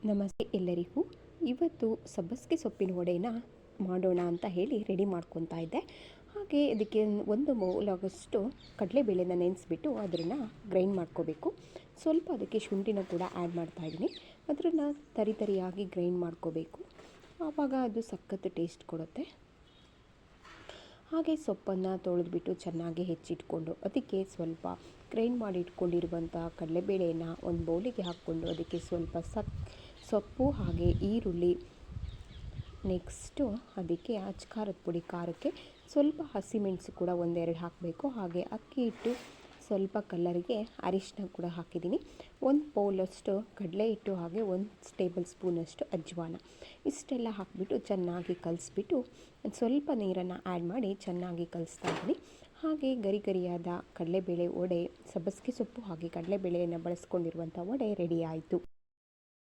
ನಮಸ್ತೆ ಎಲ್ಲರಿಗೂ. ಇವತ್ತು ಸಬ್ಬಸಿಗೆ ಸೊಪ್ಪಿನ ವಡೆನ ಮಾಡೋಣ ಅಂತ ಹೇಳಿ ರೆಡಿ ಮಾಡ್ಕೊತಾ ಇದ್ದೆ. ಹಾಗೆ ಅದಕ್ಕೆ ಒಂದು ಬೌಲಾಗಷ್ಟು ಕಡಲೆಬೇಳೆನ ನೆನೆಸ್ಬಿಟ್ಟು ಅದನ್ನು ಗ್ರೈಂಡ್ ಮಾಡ್ಕೋಬೇಕು. ಸ್ವಲ್ಪ ಅದಕ್ಕೆ ಶುಂಠಿನ ಕೂಡ ಆ್ಯಡ್ ಮಾಡ್ತಾಯಿದ್ದೀನಿ. ಅದನ್ನು ತರಿಯಾಗಿ ಗ್ರೈಂಡ್ ಮಾಡ್ಕೋಬೇಕು. ಆವಾಗ ಅದು ಸಖತ್ ಟೇಸ್ಟ್ ಕೊಡುತ್ತೆ. ಹಾಗೆ ಸೊಪ್ಪನ್ನು ತೊಳೆದ್ಬಿಟ್ಟು ಚೆನ್ನಾಗಿ ಹೆಚ್ಚಿಟ್ಕೊಂಡು ಅದಕ್ಕೆ ಸ್ವಲ್ಪ ಗ್ರೈಂಡ್ ಮಾಡಿ ಇಟ್ಕೊಂಡಿರುವಂಥ ಕಡಲೆಬೇಳೆನ ಒಂದು ಬೌಲಿಗೆ ಹಾಕ್ಕೊಂಡು ಅದಕ್ಕೆ ಸ್ವಲ್ಪ ಸೊಪ್ಪು ಹಾಗೆ ಈರುಳ್ಳಿ, ನೆಕ್ಸ್ಟು ಅದಕ್ಕೆ ಖಾರದ ಪುಡಿ, ಖಾರಕ್ಕೆ ಸ್ವಲ್ಪ ಹಸಿಮೆಣಸು ಕೂಡ ಒಂದೆರಡು ಹಾಕಬೇಕು. ಹಾಗೆ ಅಕ್ಕಿ ಹಿಟ್ಟು, ಸ್ವಲ್ಪ ಕಲರ್ಗೆ ಅರಿಶಿನ ಕೂಡ ಹಾಕಿದ್ದೀನಿ. ಒಂದು ಬೌಲಷ್ಟು ಕಡಲೆ ಹಿಟ್ಟು ಹಾಗೆ 1 ಟೇಬಲ್ ಸ್ಪೂನಷ್ಟು ಅಜ್ವಾನ ಇಷ್ಟೆಲ್ಲ ಹಾಕಿಬಿಟ್ಟು ಚೆನ್ನಾಗಿ ಕಲಿಸ್ಬಿಟ್ಟು ಸ್ವಲ್ಪ ನೀರನ್ನು ಆ್ಯಡ್ ಮಾಡಿ ಚೆನ್ನಾಗಿ ಕಲಿಸ್ತಾ ಇದ್ದೀನಿ. ಹಾಗೆ ಗರಿಯಾದ ಕಡಲೆಬೇಳೆ ವಡೆ, ಸಬ್ಬಸಿಗೆ ಸೊಪ್ಪು ಹಾಗೆ ಕಡಲೆಬೇಳೆಯನ್ನು ಬಳಸ್ಕೊಂಡಿರುವಂಥ ವಡೆ ರೆಡಿ ಆಯಿತು.